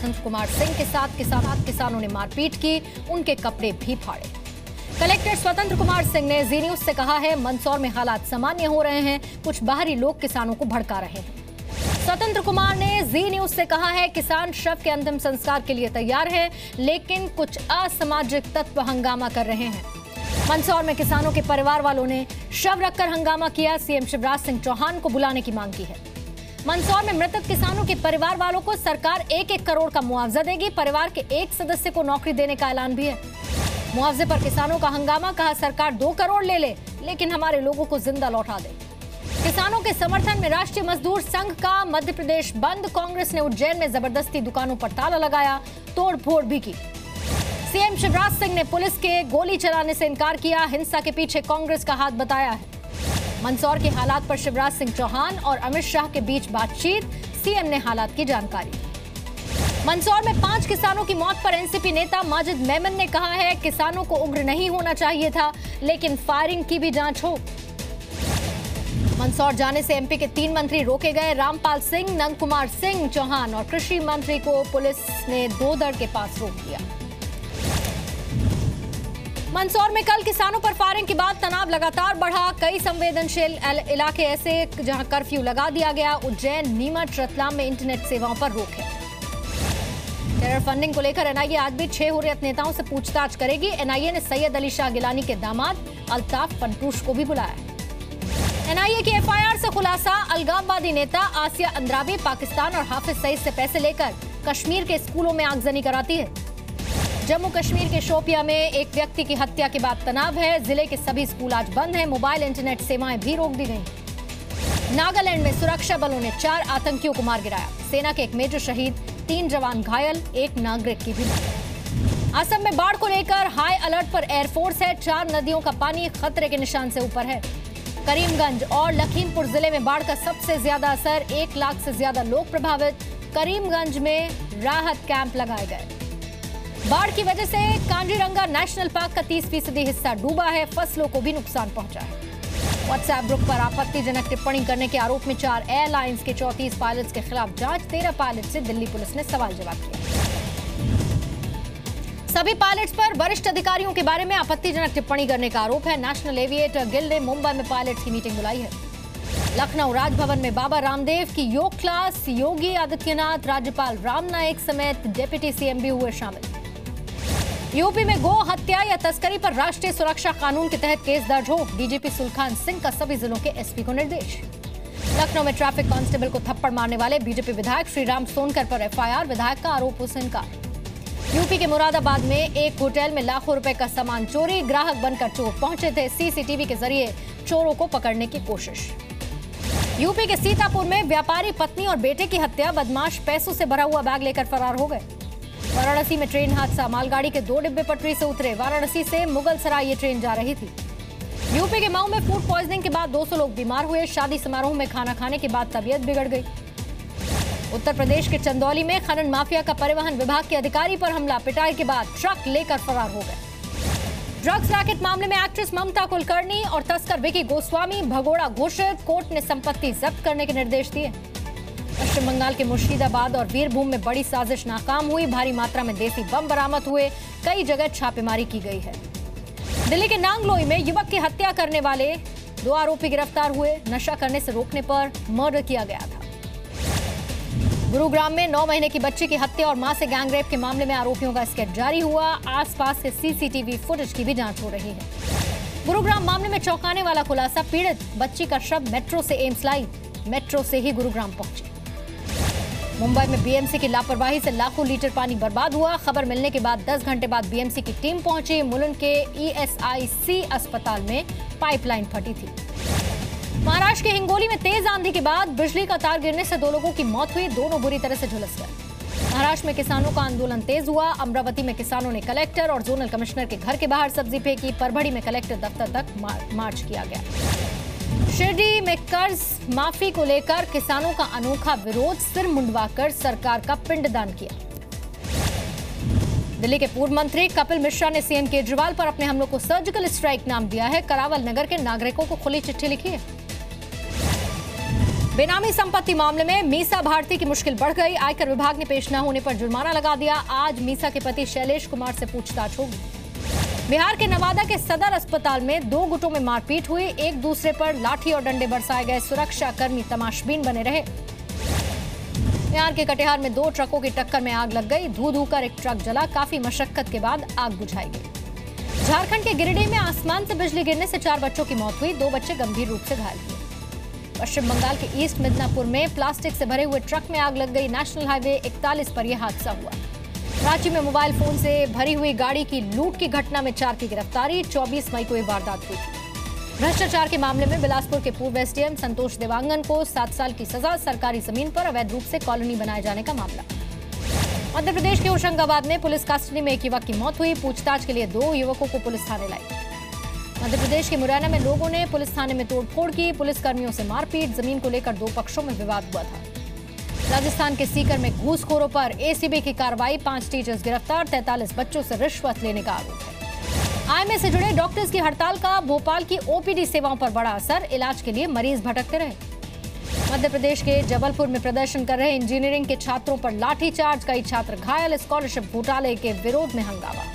स्वतंत्र कुमार सिंह के साथ किसानों ने मारपीट की, उनके कपड़े भी फाड़े। कलेक्टर स्वतंत्र कुमार सिंह ने जी न्यूज से कहा है, मंदसौर में हालात सामान्य हो रहे हैं, कुछ बाहरी लोग किसानों को भड़का रहे हैं। स्वतंत्र कुमार ने जी न्यूज से कहा है, किसान शव के अंतिम संस्कार के लिए तैयार है, लेकिन कुछ असामाजिक तत्व हंगामा कर रहे हैं। मंदसौर में किसानों के परिवार वालों ने शव रखकर हंगामा किया, सीएम शिवराज सिंह चौहान को बुलाने की मांग की है। मंदसौर में मृतक किसानों के परिवार वालों को सरकार 1-1 करोड़ का मुआवजा देगी, परिवार के एक सदस्य को नौकरी देने का ऐलान भी है। मुआवजे पर किसानों का हंगामा, कहा सरकार 2 करोड़ ले ले, लेकिन हमारे लोगों को जिंदा लौटा दे। किसानों के समर्थन में राष्ट्रीय मजदूर संघ का मध्य प्रदेश बंद, कांग्रेस ने उज्जैन में जबरदस्ती दुकानों पर ताला लगाया, तोड़ फोड़ भी की। सीएम शिवराज सिंह ने पुलिस के गोली चलाने से इनकार किया, हिंसा के पीछे कांग्रेस का हाथ बताया है। मंदसौर के हालात पर शिवराज सिंह चौहान और अमित शाह के बीच बातचीत, सीएम ने हालात की जानकारी। मंदसौर में 5 किसानों की मौत पर एनसीपी नेता माजिद मेमन ने कहा है, किसानों को उग्र नहीं होना चाहिए था, लेकिन फायरिंग की भी जांच हो। मंदसौर जाने से एमपी के 3 मंत्री रोके गए, रामपाल सिंह, नंद कुमार सिंह चौहान और कृषि मंत्री को पुलिस ने दोदड़ के पास रोक दिया। मंदसौर में कल किसानों पर फायरिंग के बाद तनाव लगातार बढ़ा, कई संवेदनशील इलाके ऐसे जहां कर्फ्यू लगा दिया गया। उज्जैन, नीमच, रतलाम में इंटरनेट सेवाओं पर रोक है। टेरर फंडिंग को लेकर एनआईए आज भी 6 हुर्रियत नेताओं से पूछताछ करेगी। एनआईए ने सैयद अली शाह गिलानी के दामाद अल्ताफ फंटूश को भी बुलाया। एनआईए की एफआईआर से खुलासा, अलगाववादी नेता आसिया अंद्राबी पाकिस्तान और हाफिज सईद से पैसे लेकर कश्मीर के स्कूलों में आगजनी कराती है। जम्मू कश्मीर के शोपिया में एक व्यक्ति की हत्या के बाद तनाव है, जिले के सभी स्कूल आज बंद हैं, मोबाइल इंटरनेट सेवाएं भी रोक दी गई। नागालैंड में सुरक्षा बलों ने 4 आतंकियों को मार गिराया, सेना के एक मेजर शहीद, 3 जवान घायल, 1 नागरिक की भी मौत। असम में बाढ़ को लेकर हाई अलर्ट पर एयरफोर्स है, 4 नदियों का पानी खतरे के निशान से ऊपर है। करीमगंज और लखीमपुर जिले में बाढ़ का सबसे ज्यादा असर, 1 लाख से ज्यादा लोग प्रभावित। करीमगंज में राहत कैंप लगाए गए। बाढ़ की वजह से कांजीरंगा नेशनल पार्क का 30% हिस्सा डूबा है, फसलों को भी नुकसान पहुंचा है। व्हाट्सएप ग्रुप पर आपत्तिजनक टिप्पणी करने के आरोप में 4 एयरलाइंस के 34 पायलट्स के खिलाफ जांच, 13 पायलट से दिल्ली पुलिस ने सवाल जवाब किया। सभी पायलट्स पर वरिष्ठ अधिकारियों के बारे में आपत्तिजनक टिप्पणी करने का आरोप है। नेशनल एविएटर गिल्ड ने मुंबई में पायलट्स की मीटिंग बुलाई है। लखनऊ राजभवन में बाबा रामदेव की योग क्लास, योगी आदित्यनाथ, राज्यपाल राम नाईक समेत डिप्टी सीएम भी हुए शामिल। यूपी में गो हत्या या तस्करी पर राष्ट्रीय सुरक्षा कानून के तहत केस दर्ज हो, डीजीपी सुलखान सिंह का सभी जिलों के एसपी को निर्देश। लखनऊ में ट्रैफिक कांस्टेबल को थप्पड़ मारने वाले बीजेपी विधायक श्रीराम सोनकर पर एफआईआर, विधायक का आरोप से इनकार। यूपी के मुरादाबाद में एक होटल में लाखों रुपए का सामान चोरी, ग्राहक बनकर चोर पहुंचे थे, सीसीटीवी के जरिए चोरों को पकड़ने की कोशिश। यूपी के सीतापुर में व्यापारी पत्नी और बेटे की हत्या, बदमाश पैसों से भरा हुआ बैग लेकर फरार हो गए। वाराणसी में ट्रेन हादसा, मालगाड़ी के 2 डिब्बे पटरी से उतरे, वाराणसी से मुगलसराय ये ट्रेन जा रही थी। यूपी के मऊ में फूड पॉइजनिंग के बाद 200 लोग बीमार हुए, शादी समारोह में खाना खाने के बाद तबीयत बिगड़ गई। उत्तर प्रदेश के चंदौली में खनन माफिया का परिवहन विभाग के अधिकारी पर हमला, पिटाई के बाद ट्रक लेकर फरार हो गए। ड्रग्स रैकेट मामले में एक्ट्रेस ममता कुलकर्णी और तस्कर विकी गोस्वामी भगोड़ा घोषित, कोर्ट ने संपत्ति जब्त करने के निर्देश दिए। पश्चिम बंगाल के मुर्शिदाबाद और वीरभूम में बड़ी साजिश नाकाम हुई, भारी मात्रा में देसी बम बरामद हुए, कई जगह छापेमारी की गई है। दिल्ली के नांगलोई में युवक की हत्या करने वाले 2 आरोपी गिरफ्तार हुए, नशा करने से रोकने पर मर्डर किया गया था। गुरुग्राम में 9 महीने की बच्ची की हत्या और मां से गैंगरेप के मामले में आरोपियों का स्केच जारी हुआ, आसपास के सीसीटीवी फुटेज की भी जांच हो रही है। गुरुग्राम मामले में चौंकाने वाला खुलासा, पीड़ित बच्ची का शव मेट्रो से एम्स लाई, मेट्रो से ही गुरुग्राम पहुंची। मुंबई में बीएमसी की लापरवाही से लाखों लीटर पानी बर्बाद हुआ, खबर मिलने के बाद 10 घंटे बाद बीएमसी की टीम पहुंची, मुलुंड के ईएसआईसी अस्पताल में पाइपलाइन फटी थी। महाराष्ट्र के हिंगोली में तेज आंधी के बाद बिजली का तार गिरने से 2 लोगों की मौत हुई, दोनों बुरी तरह से झुलस गए। महाराष्ट्र में किसानों का आंदोलन तेज हुआ, अमरावती में किसानों ने कलेक्टर और जोनल कमिश्नर के घर के बाहर सब्जी फेंकी, परभड़ी में कलेक्टर दफ्तर तक मार्च किया गया। शिरडी में कर्ज माफी को लेकर किसानों का अनोखा विरोध, सिर मुंडवाकर सरकार का पिंडदान किया। दिल्ली के पूर्व मंत्री कपिल मिश्रा ने सीएम केजरीवाल पर अपने हमलों को सर्जिकल स्ट्राइक नाम दिया है, करावल नगर के नागरिकों को खुली चिट्ठी लिखी है। बेनामी संपत्ति मामले में मीसा भारती की मुश्किल बढ़ गई। आयकर विभाग ने पेश न होने पर जुर्माना लगा दिया। आज मीसा के पति शैलेश कुमार से पूछताछ होगी। बिहार के नवादा के सदर अस्पताल में 2 गुटों में मारपीट हुई। एक दूसरे पर लाठी और डंडे बरसाए गए। सुरक्षा कर्मी तमाशबीन बने रहे। बिहार के कटिहार में 2 ट्रकों की टक्कर में आग लग गई। धू धू कर एक ट्रक जला। काफी मशक्कत के बाद आग बुझाई गई। झारखंड के गिरिडीह में आसमान से बिजली गिरने से 4 बच्चों की मौत हुई। 2 बच्चे गंभीर रूप से घायल हुए। पश्चिम बंगाल के ईस्ट मिदनापुर में प्लास्टिक से भरे हुए ट्रक में आग लग गई। नेशनल हाईवे 41 पर यह हादसा हुआ। रांची में मोबाइल फोन से भरी हुई गाड़ी की लूट की घटना में 4 की गिरफ्तारी। 24 मई को यह वारदात हुई थी। भ्रष्टाचार के मामले में बिलासपुर के पूर्व एसडीएम संतोष देवांगन को 7 साल की सजा। सरकारी जमीन पर अवैध रूप से कॉलोनी बनाए जाने का मामला। मध्य प्रदेश के होशंगाबाद में पुलिस कस्टडी में एक युवक की मौत हुई। पूछताछ के लिए 2 युवकों को पुलिस थाने लाई। मध्य प्रदेश के मुरैना में लोगों ने पुलिस थाने में तोड़फोड़ की। पुलिस कर्मियों से मारपीट। जमीन को लेकर 2 पक्षों में विवाद हुआ था। राजस्थान के सीकर में घूसखोरों पर एसीबी की कार्रवाई। 5 टीचर्स गिरफ्तार। 43 बच्चों से रिश्वत लेने का आरोप है। आईएमए से जुड़े डॉक्टर्स की हड़ताल का भोपाल की ओपीडी सेवाओं पर बड़ा असर। इलाज के लिए मरीज भटकते रहे। मध्य प्रदेश के जबलपुर में प्रदर्शन कर रहे इंजीनियरिंग के छात्रों पर लाठीचार्ज। कई छात्र घायल। स्कॉलरशिप घोटाले के विरोध में हंगामा।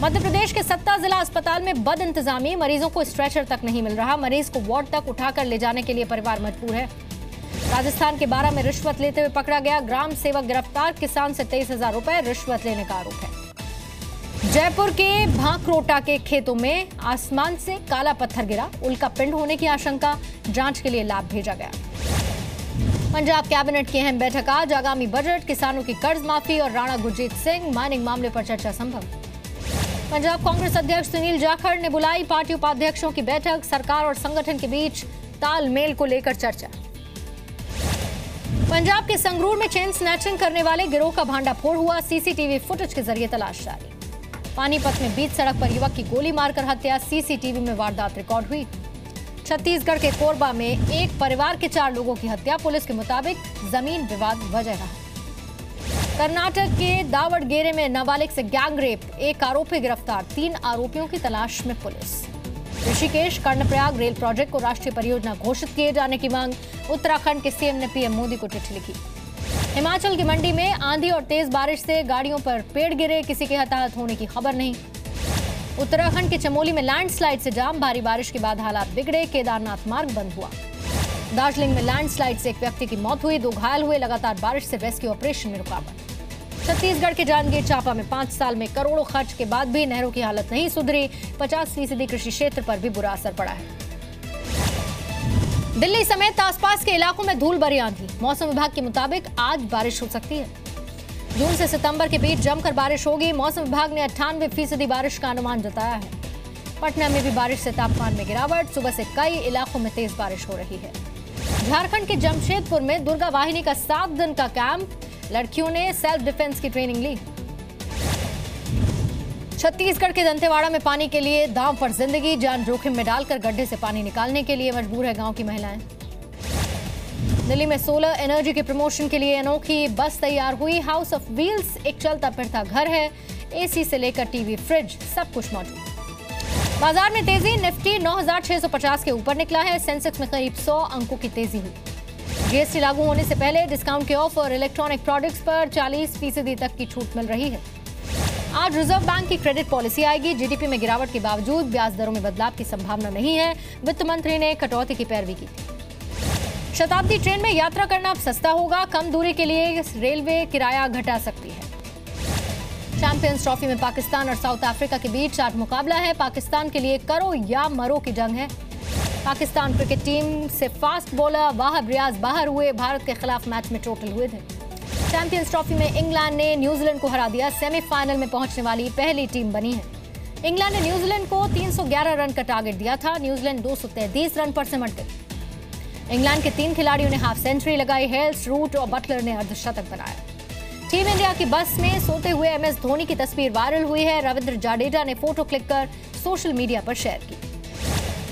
मध्य प्रदेश के 7 जिला अस्पताल में बद इंतजामी। मरीजों को स्ट्रेचर तक नहीं मिल रहा। मरीज को वार्ड तक उठाकर ले जाने के लिए परिवार मजबूर है। राजस्थान के 12 में रिश्वत लेते हुए पकड़ा गया ग्राम सेवक गिरफ्तार। किसान से 23,000 रुपए रिश्वत लेने का आरोप है। जयपुर के भांकरोटा के खेतों में आसमान से काला पत्थर गिरा। उल्का पिंड होने की आशंका। जांच के लिए लैब भेजा गया। पंजाब कैबिनेट की अहम बैठक आज। आगामी बजट, किसानों की कर्ज माफी और राणा गुरजीत सिंह माइनिंग मामले पर चर्चा संभव। पंजाब कांग्रेस अध्यक्ष सुनील जाखड़ ने बुलाई पार्टी उपाध्यक्षों की बैठक। सरकार और संगठन के बीच तालमेल को लेकर चर्चा। पंजाब के संगरूर में चेन स्नैचिंग करने वाले गिरोह का भांडाफोड़ हुआ। सीसीटीवी फुटेज के जरिए तलाश जारी। पानीपत में बीच सड़क पर युवक की गोली मारकर हत्या। सीसीटीवी में वारदात रिकॉर्ड हुई। छत्तीसगढ़ के कोरबा में एक परिवार के 4 लोगों की हत्या। पुलिस के मुताबिक जमीन विवाद वजह रहा। कर्नाटक के दावड़गेरे में नाबालिग से गैंग रेप। 1 आरोपी गिरफ्तार। 3 आरोपियों की तलाश में police. Rishikesh Karnaprayag rail project को राष्ट्रीय परियोजना घोषित किए जाने की मांग। उत्तराखंड के सीएम ने पीएम मोदी को चिट्ठी लिखी। हिमाचल की मंडी में आंधी और तेज बारिश से गाड़ियों पर पेड़ गिरे। किसी के हताहत होने की खबर नहीं। उत्तराखंड के चमोली में लैंडस्लाइड से जाम। भारी बारिश के बाद हालात बिगड़े। केदारनाथ मार्ग बंद हुआ। दार्जिलिंग में लैंडस्लाइड से एक व्यक्ति की मौत हुई। 2 घायल हुए। लगातार बारिश से रेस्क्यू ऑपरेशन में रुकावट। छत्तीसगढ़ के जांजगीर चांपा में 5 साल में करोड़ों खर्च के बाद भी नहरों की हालत नहीं सुधरी। 50% कृषि क्षेत्र पर भी बुरा असर पड़ा है। दिल्ली समेत आसपास के इलाकों में धूल भरी आंधी। मौसम विभाग के मुताबिक आज बारिश हो सकती है। जून से सितंबर के बीच जमकर बारिश होगी। मौसम विभाग ने 98% बारिश का अनुमान जताया है। पटना में भी बारिश से तापमान में गिरावट। सुबह से कई इलाकों में तेज बारिश हो रही है। झारखंड के जमशेदपुर में दुर्गा वाहिनी का 7 दिन का कैंप। लड़कियों ने सेल्फ डिफेंस की ट्रेनिंग ली। छत्तीसगढ़ के दंतेवाड़ा में पानी के लिए दांव पर जिंदगी। जान जोखिम में डालकर गड्ढे से पानी निकालने के लिए मजबूर है गांव की महिलाएं। दिल्ली में सोलर एनर्जी के प्रमोशन के लिए अनोखी बस तैयार हुई। हाउस ऑफ व्हील्स एक चलता फिरता घर है। एसी से लेकर टीवी, फ्रिज सब कुछ मौजूद। बाजार में तेजी। निफ्टी 9,650 के ऊपर निकला है। सेंसेक्स में करीब 100 अंकों की तेजी हुई। जीएसटी लागू होने से पहले डिस्काउंट के ऑफर। इलेक्ट्रॉनिक प्रोडक्ट्स पर 40% तक की छूट मिल रही है। आज रिजर्व बैंक की क्रेडिट पॉलिसी आएगी। जीडीपी में गिरावट के बावजूद ब्याज दरों में बदलाव की संभावना नहीं है। वित्त मंत्री ने कटौती की पैरवी की थी। शताब्दी ट्रेन में यात्रा करना अब सस्ता होगा। कम दूरी के लिए रेलवे किराया घटा सकती है। चैंपियंस ट्रॉफी में पाकिस्तान और साउथ अफ्रीका के बीच आज मुकाबला है। पाकिस्तान के लिए करो या मरो की जंग है। पाकिस्तान क्रिकेट टीम से फास्ट बॉलर वाहब रियाज बाहर हुए। भारत के खिलाफ मैच में चोटिल हुए थे। चैंपियंस ट्रॉफी में इंग्लैंड ने न्यूजीलैंड को हरा दिया। सेमीफाइनल में पहुंचने वाली पहली टीम बनी है। इंग्लैंड ने न्यूजीलैंड को 311 रन का टारगेट दिया था। न्यूजीलैंड 233 रन पर सिमट गई। इंग्लैंड के 3 खिलाड़ियों ने हाफ सेंचुरी लगाई। हेल्स, रूट और बटलर ने अर्धशतक बनाया। टीम इंडिया की बस में सोते हुए एमएस धोनी की तस्वीर वायरल हुई है। रविंद्र जाडेजा ने फोटो क्लिक कर सोशल मीडिया पर शेयर की।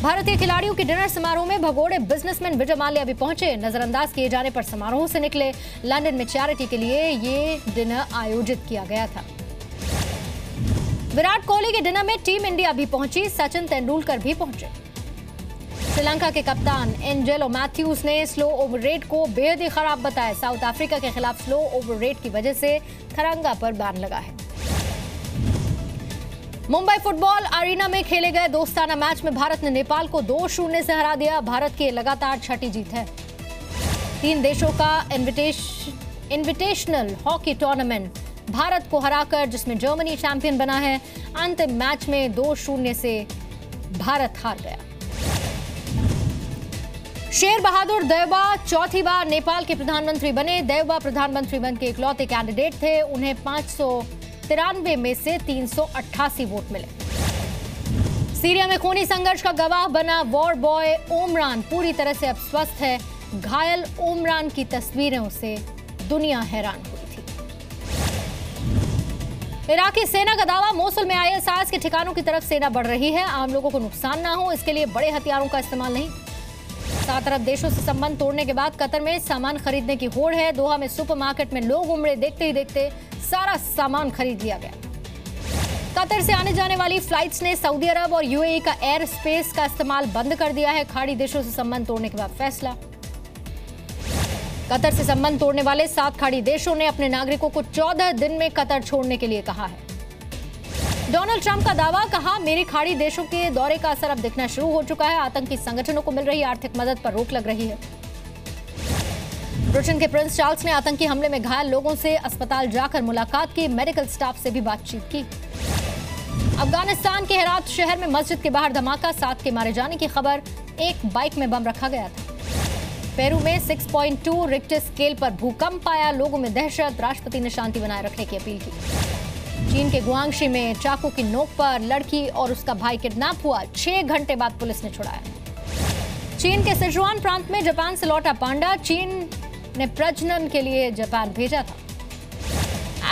भारतीय खिलाड़ियों के डिनर समारोह में भगोड़े बिजनेसमैन विजय माल्या भी पहुंचे। नजरअंदाज किए जाने पर समारोह से निकले। लंदन में चैरिटी के लिए ये डिनर आयोजित किया गया था। विराट कोहली के डिनर में टीम इंडिया भी पहुंची। सचिन तेंदुलकर भी पहुंचे। श्रीलंका के कप्तान एंजेलो मैथ्यूज ने स्लो ओवर रेट को बेहद ही खराब बताया। साउथ अफ्रीका के खिलाफ स्लो ओवर रेट की वजह से थरंगा पर बैन लगा है। मुंबई फुटबॉल अरीना में खेले गए दोस्ताना मैच में भारत ने नेपाल को 2-0 से हरा दिया। भारत की लगातार छठी जीत है। 3 देशों का इन्विटेशनल हॉकी टूर्नामेंट भारत को हराकर, जिसमें जर्मनी चैंपियन बना है, अंतिम मैच में 2-0 से भारत हार गया। शेर बहादुर देवबा चौथी बार नेपाल के प्रधानमंत्री बने। देवबा प्रधानमंत्री बन के इकलौते कैंडिडेट थे। उन्हें 593 में से 388 वोट मिले। सीरिया में खूनी संघर्ष का गवाह बना वॉर बॉय ओमरान पूरी तरह से अब स्वस्थ है। घायल ओमरान की तस्वीरों से दुनिया हैरान हुई थी। इराकी सेना का दावा, मोसुल में ISIS के ठिकानों की तरफ सेना बढ़ रही है। आम लोगों को नुकसान ना हो, इसके लिए बड़े हथियारों का इस्तेमाल नहीं। 7 अरब देशों से संबंध तोड़ने के बाद कतर में सामान खरीदने की होड़ है। दोहा में सुपरमार्केट में लोग उमड़े, देखते ही देखते सारा सामान खरीद लिया गया। कतर से आने जाने वाली फ्लाइट्स ने सऊदी अरब और UAE का एयर स्पेस का इस्तेमाल बंद कर दिया है। खाड़ी देशों से संबंध तोड़ने के बाद फैसला। कतर से संबंध तोड़ने वाले 7 खाड़ी देशों ने अपने नागरिकों को 14 दिन में कतर छोड़ने के लिए कहा है। डोनाल्ड ट्रंप का दावा, कहा मेरे खाड़ी देशों के दौरे का असर अब दिखना शुरू हो चुका है। आतंकी संगठनों को मिल रही आर्थिक मदद पर रोक लग रही है। ब्रिटेन के प्रिंस चार्ल्स ने आतंकी हमले में घायल लोगों से अस्पताल जाकर मुलाकात की। मेडिकल स्टाफ से भी बातचीत की। अफगानिस्तान के हेरात शहर में मस्जिद के बाहर धमाका, 7 के मारे जाने की खबर। एक बाइक में बम रखा गया था। पेरू में 6.2 रिक्टर स्केल पर भूकंप आया। लोगों में दहशत। राष्ट्रपति ने शांति बनाए रखने की अपील की। चीन के गुआंगशी में चाकू की नोक पर लड़की और उसका भाई किडनैप हुआ। 6 घंटे बाद पुलिस ने छुड़ाया। चीन के सिचुआन प्रांत में जापान से लौटा पांडा। चीन ने प्रजनन के लिए जापान भेजा था।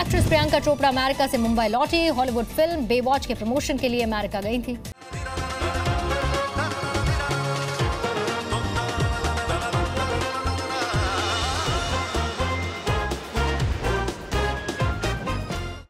एक्ट्रेस प्रियंका चोपड़ा अमेरिका से मुंबई लौटी। हॉलीवुड फिल्म बेवॉच के प्रमोशन के लिए अमेरिका गई थी।